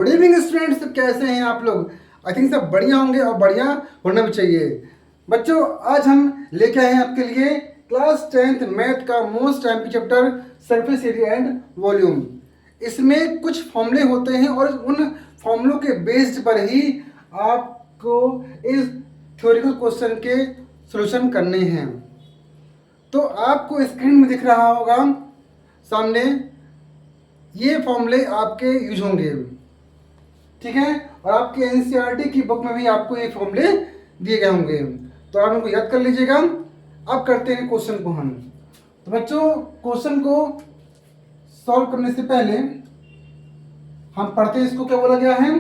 Good evening students, कैसे हैं आप लोग। आई थिंक सब बढ़िया होंगे और बढ़िया होना भी चाहिए। बच्चों, आज हम लेके आए हैं आपके लिए क्लास 10th मैथ का most MP chapter surface area and volume. इसमें कुछ फॉर्मूले होते हैं और उन फॉर्मूलों के बेस्ड पर ही आपको इस थ्योरेटिकल क्वेश्चन के सॉल्यूशन करने हैं। तो आपको स्क्रीन में दिख रहा होगा सामने, ये फॉर्मूले आपके यूज होंगे, ठीक है। और आपके एनसीईआरटी की बुक में भी आपको ये फॉर्मूले दिए गए होंगे, तो आप इनको याद कर लीजिएगा। अब करते हैं क्वेश्चन को हम। तो बच्चों, क्वेश्चन को सॉल्व करने से पहले हम पढ़ते हैं इसको क्या बोला गया है।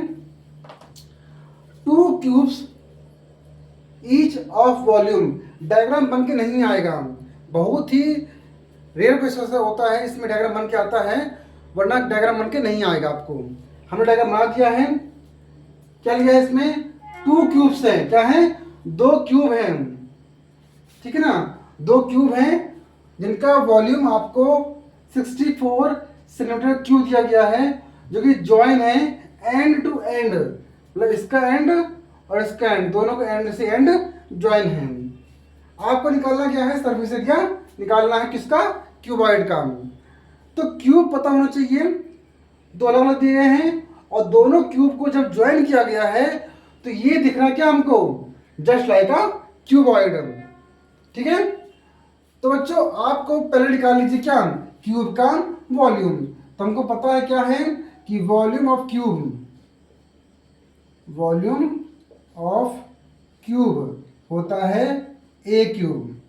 2 cubes each of volume. Diagram बन के नहीं आएगा, बहुत ही रेयर क्वेश्चन से होता है इसमें डायग्राम बन के आता है, वरना डायग्राम बन के नहीं आएगा आपको। हमने डायग्राम बना दिया है। क्या लिया है इसमें? 2 क्यूब्स हैं। क्या है? 2 क्यूब हैं, ठीक है ना। 2 क्यूब हैं जिनका वॉल्यूम आपको 64 सेंटीमीटर क्यूब दिया गया है, जो कि ज्वाइन है एंड टू एंड, मतलब इसका एंड और इसका एंड, दोनों का एंड से एंड ज्वाइन है। आपको निकालना क्या है? सरफेस एरिया निकालना है किसका? क्यूबॉइड का। तो क्यूब पता होना चाहिए, दो अलग अलग दिए गए हैं और दोनों क्यूब को जब ज्वाइन किया गया है तो ये दिख रहा है क्या हमको? जस्ट लाइक अ क्यूबॉइड, ठीक है। तो बच्चों, आपको पहले निकाल लीजिए क्या? क्यूब का वॉल्यूम। तो हमको पता है क्या है कि वॉल्यूम ऑफ क्यूब होता है ए क्यूब,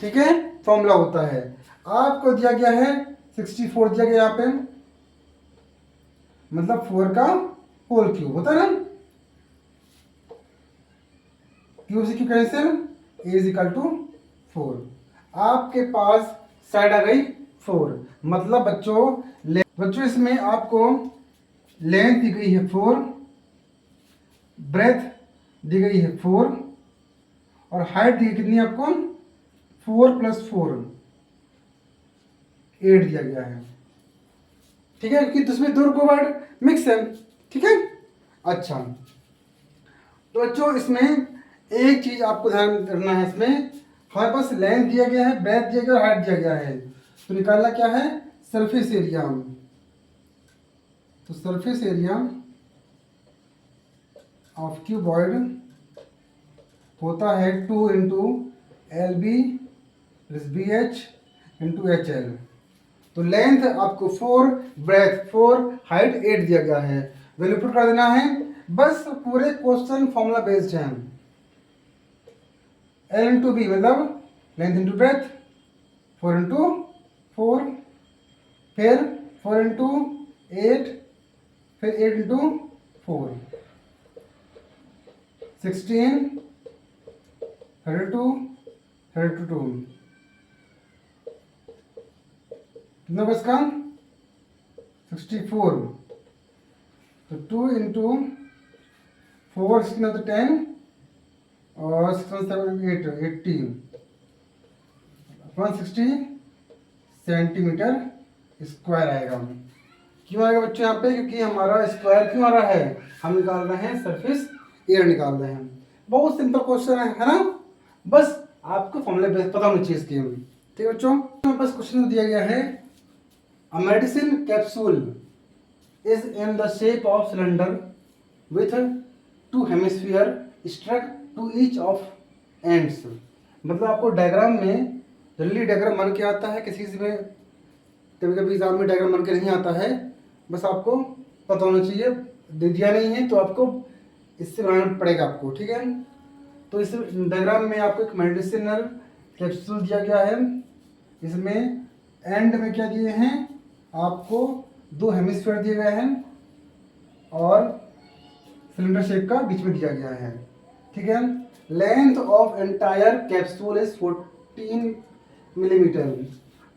ठीक है। फॉर्मूला होता है, आपको दिया गया है 64 दिया गया यहाँ पे, मतलब 4 का होल क्यूब होता है ना। क्यूब से cube cancel, a is equal to 4। आपके पास साइड आ गई 4, मतलब बच्चों इसमें आपको लेंथ दी गई है 4, ब्रेथ दी गई है 4 और हाइट दी कितनी आपको? 4 + 4 8 दिया गया है, ठीक है, क्योंकि इसमें दो क्यूबॉइड मिक्स है, ठीक है। अच्छा, तो बच्चों इसमें एक चीज आपको ध्यान रखना है, इसमें हमारे पास लेंथ दिया गया है, ब्रेथ दिया गया है, हाइट दिया गया है। तो निकालना क्या है? Surface area. तो सरफेस एरिया ऑफ क्यूबॉइड होता है 2 into L B plus B H into H L. तो लेंथ आपको 4, ब्रेथ 4, हाइट 8 दिया गया है। वैल्यू पुट कर देना है, बस पूरे क्वेश्चन फॉर्मूला बेस्ड है। एल इंटू बी मतलब लेंथ इंटू ब्रेथ, 4 इंटू 4, फिर 4 इंटू 8, फिर 8 इंटू 4, 16, 32, 32, कितना बस का? 64। तो 2 इंटू 4 16 तो 10 और 6 7 8 80 160 सेंटीमीटर स्क्वायर आएगा। क्यों आएगा बच्चों यहाँ पे? क्योंकि हमारा स्क्वायर क्यों आ रहा है? हम निकाल रहे हैं सरफेस एरिया निकाल रहे हैं। बहुत सिंपल क्वेश्चन है ना। बस आपको फॉर्मूले पता होनी चाहिए इसके, ठीक है बच्चों। बस क्वेश्चन दिया गया है, a medicine capsule is in the shape of cylinder with 2 hemisphere struck to each of ends। मतलब आपको डायग्राम में जनरली डायग्राम बन के आता है, किसी में कभी कभी एग्जाम में डायग्राम बन के नहीं आता है, बस आपको पता होना चाहिए। दे दिया नहीं है तो आपको इससे बनाना पड़ेगा आपको, ठीक है। तो इस डायग्राम में आपको एक मेडिसिनल कैप्सूल दिया गया है, इसमें एंड में क्या दिए हैं आपको? 2 हेमिस्फीयर दिए गए हैं और सिलेंडर शेप का बीच में दिया गया है, ठीक है। Length of entire capsule is 14 millimetre.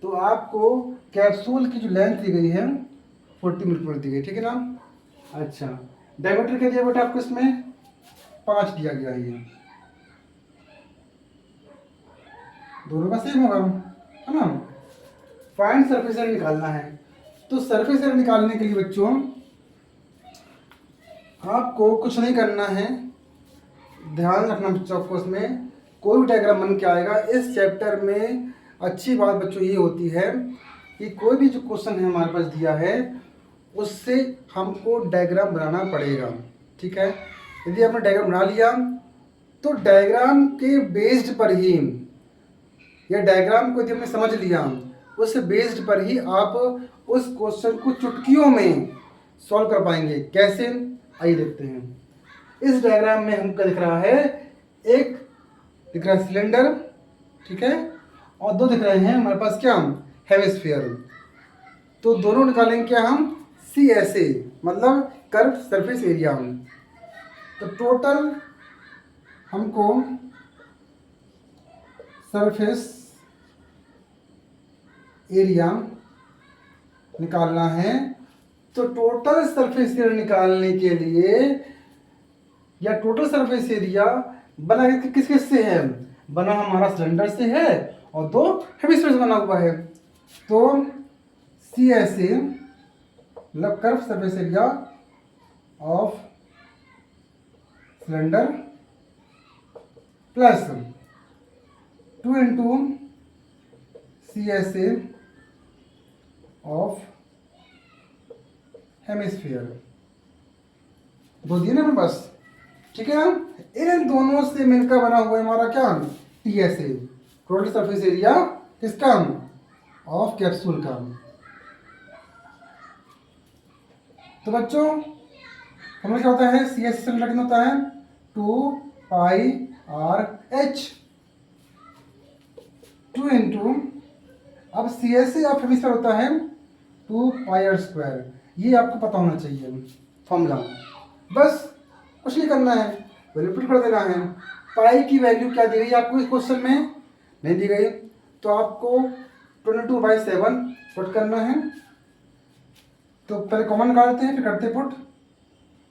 तो आपको कैप्सूल की जो लेंथ दी गई है 40 मिलीमीटर दी गई, ठीक है ना। अच्छा, डायमीटर क्या दिया बेटा आपको? इसमें 5 दिया गया है, दोनों का सेम होगा, है ना। फाइंड सरफेस एरिया निकालना है। तो सरफेस एरिया निकालने के लिए बच्चों आपको कुछ नहीं करना है, ध्यान रखना बच्चों को, उसमें कोई भी डायग्राम बन के आएगा। इस चैप्टर में अच्छी बात बच्चों ये होती है कि कोई भी जो क्वेश्चन है हमारे पास दिया है उससे हमको डायग्राम बनाना पड़ेगा, ठीक है। यदि आपने डायग्राम बना लिया तो डायग्राम के बेस्ड पर ही, या डायग्राम को यदि हमने समझ लिया उस बेस्ड पर ही आप उस क्वेश्चन को चुटकियों में सॉल्व कर पाएंगे। कैसे, आइए देखते हैं। इस डायग्राम में हमको दिख रहा है, एक दिख रहा है सिलेंडर, ठीक है, और दो दिख रहे हैं हमारे पास क्या, हेमिस्फीयर। तो दोनों निकालेंगे क्या हम, CSA मतलब कर्व सरफेस एरिया। तो टोटल हमको सरफेस एरिया निकालना है। तो टोटल सरफेस एरिया निकालने के लिए, या टोटल सरफेस एरिया बना किस किस से है, बना हमारा सिलेंडर से है और दो हेमिस्फीयर से बना हुआ है। तो CSA मतलब curve surface area of cylinder plus 2 into CSA of hemisphere, दो दिए ना मेरे पास, ठीक है। इन दोनों से मिलकर बना हुआ है हमारा क्या, TSA टोटल सरफेस एरिया किसका, ऑफ कैप्सूल का। तो बच्चों हमें क्या होता है, CSA सिलेंडर कितना होता है, 2πRH, 2 इंटू, अब CSA ऑफ हेमिस्फीयर होता है 2πr²। ये आपको पता होना चाहिए फॉर्मूला, बस कुछ नहीं करना है, वैल्यू पुट कर देना है। पाई की वैल्यू क्या दी गई आपको इस क्वेश्चन में, नहीं दी गई, तो आपको 22/7 पुट करना है। तो पहले कॉमन निकालते हैं फिर करते पुट।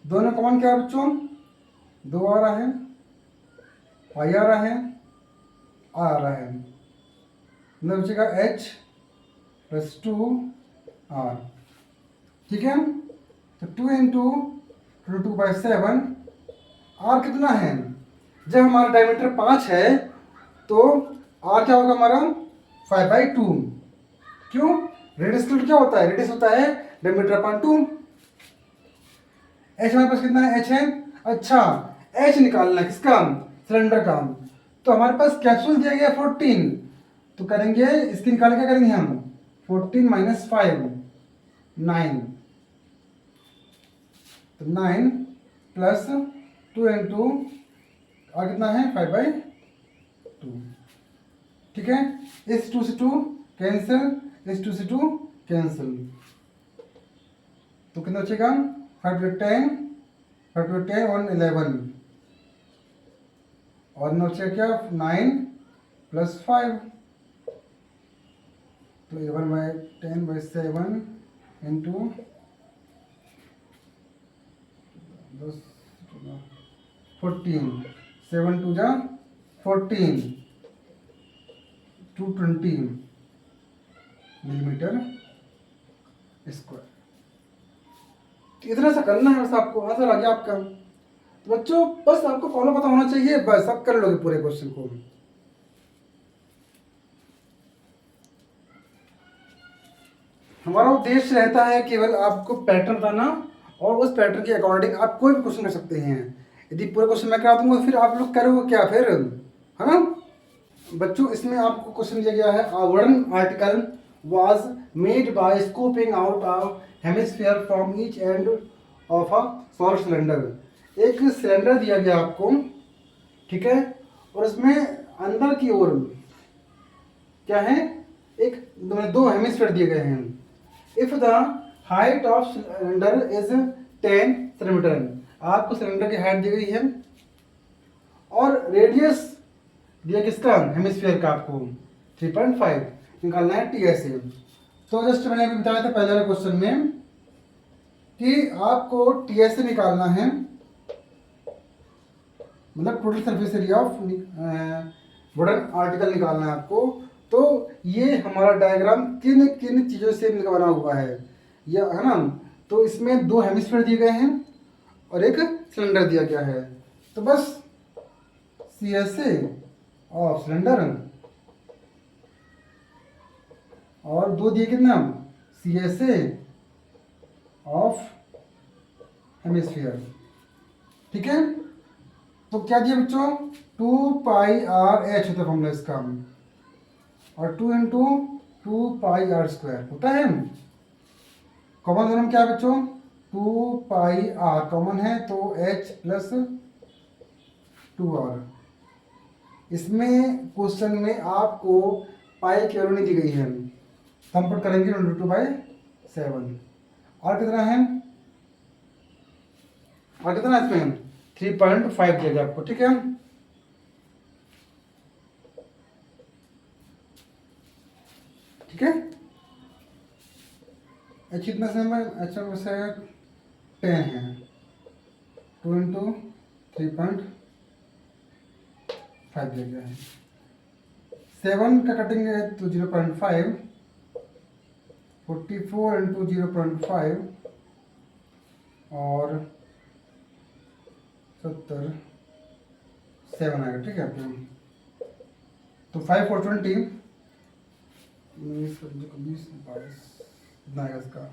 दोनों कॉमन क्या है बच्चों, 2 आ रहा है, पाई आ रहा है, आ रहा है, मतलब बचेगा H + 2R, ठीक है। तो 2 इंटू 22/7, R कितना है, जब हमारा डायमीटर 5 है तो R क्या होगा हमारा 5/2। क्यों, रेडियस क्या होता है, रेडियस होता है डायमीटर अपॉन 2। H हमारे पास कितना है, H है, अच्छा H निकालना है किसका, सिलेंडर का। तो हमारे पास कैप्सूल दिया गया 14, तो करेंगे इसकी निकाल क्या करेंगे हम, 14 - 5 9, तो 9 प्लस 2 इंटू और कितना है 5/2, ठीक है। इस 2 से 2 कैंसिल, इस 2 से 2 कैंसिल, तो कितना बचेगा 5/10, 5/10 और 11, और न बचेगा क्या 9 + 5, तो 11/10/7 इंटू 14, 7 2 जा 14, 220 मिलीमीटर स्क्वायर। इतना सा करना है बस, आपको आंसर आ गया आपका। तो बच्चों बस आपको फॉलो पता होना चाहिए, बस आप कर लोगे पूरे क्वेश्चन को। हमारा उद्देश्य रहता है केवल आपको पैटर्न बताना, और उस पैटर्न के अकॉर्डिंग आप कोई भी क्वेश्चन कर सकते हैं। यदि पूरे क्वेश्चन मैं करा दूंगा फिर आप लोग करोगे क्या फिर, है ना बच्चों। इसमें आपको क्वेश्चन दिया गया है, a wooden article was made by scooping out a hemisphere from each end of a solid cylinder. एक सिलेंडर दिया गया आपको, ठीक है, और उसमें अंदर की ओर क्या है, एक दो हेमिस्फीयर दिए गए हैं। If the height of cylinder is 10 centimetre, आपको सिलेंडर की हाइट दी गई है, और रेडियस दिया किसका, हेमिस्फीयर का आपको 3.5 निकालना है TSA। तो जस्ट मैंने अभी बताया था पहले वाले क्वेश्चन में कि आपको TSA निकालना है, मतलब total surface area of wooden article निकालना है आपको। तो ये हमारा डायग्राम किन किन चीज़ों से बना हुआ है, यह है ना। तो इसमें 2 हेमिस्फीयर दिए गए हैं और एक सिलेंडर दिया गया है। तो बस C S A of cylinder और दो दिए कितना C S A of hemisphere. ठीक है, तो क्या दिया बच्चों 2πr/h होता है फॉर्मूला इसका, और 2 इंटू 2πr² होता है। कॉमन दोनों में क्या है बच्चों 2πr कॉमन है तो h प्लस 2r। इसमें क्वेश्चन में आपको पाई की वैल्यू नहीं दी गई है, तो हम पुट करेंगे 22/7। और कितना है, और कितना है इसमें 3.5 दिया गया आपको। ठीक है, ठीक है, एच कितना से एच में से 10 है, 2 इंटू 3.5 दिया गया है। 7 का कटेंगे तो 0.5, 44 इंटू 0.5 और 70 7 आएगा। ठीक है, तो 5 और 20 20 22 इतना आएगा इसका।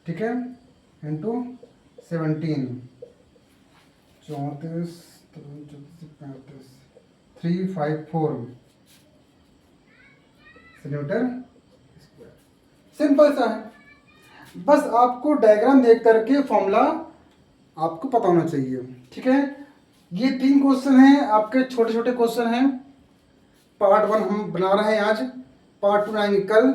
ठीक है, इंटू 17 34 35 354 सेंटीमीटर। सिंपल सा है, बस आपको डायग्राम देख करके फॉर्मूला आपको पता होना चाहिए। ठीक है, ये 3 क्वेश्चन हैं आपके, छोटे छोटे क्वेश्चन हैं। पार्ट 1 हम बना रहे हैं आज, पार्ट 2 बनाएंगे कल।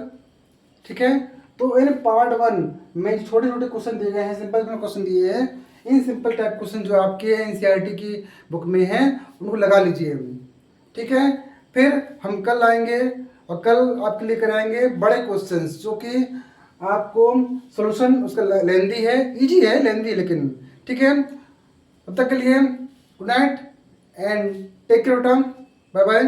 ठीक है, तो इन पार्ट 1 में छोटे छोटे क्वेश्चन दिए गए हैं, सिंपल क्वेश्चन दिए हैं। इन सिंपल टाइप क्वेश्चन जो आपके एनसीईआरटी की बुक में हैं उनको लगा लीजिए। ठीक है, फिर हम कल आएंगे और कल आपके लिए कराएंगे बड़े क्वेश्चंस जो कि आपको सॉल्यूशन उसका लेंदी है, इजी है, लेंदी है लेकिन। ठीक है, तब तक के लिए good night and take care, bye bye.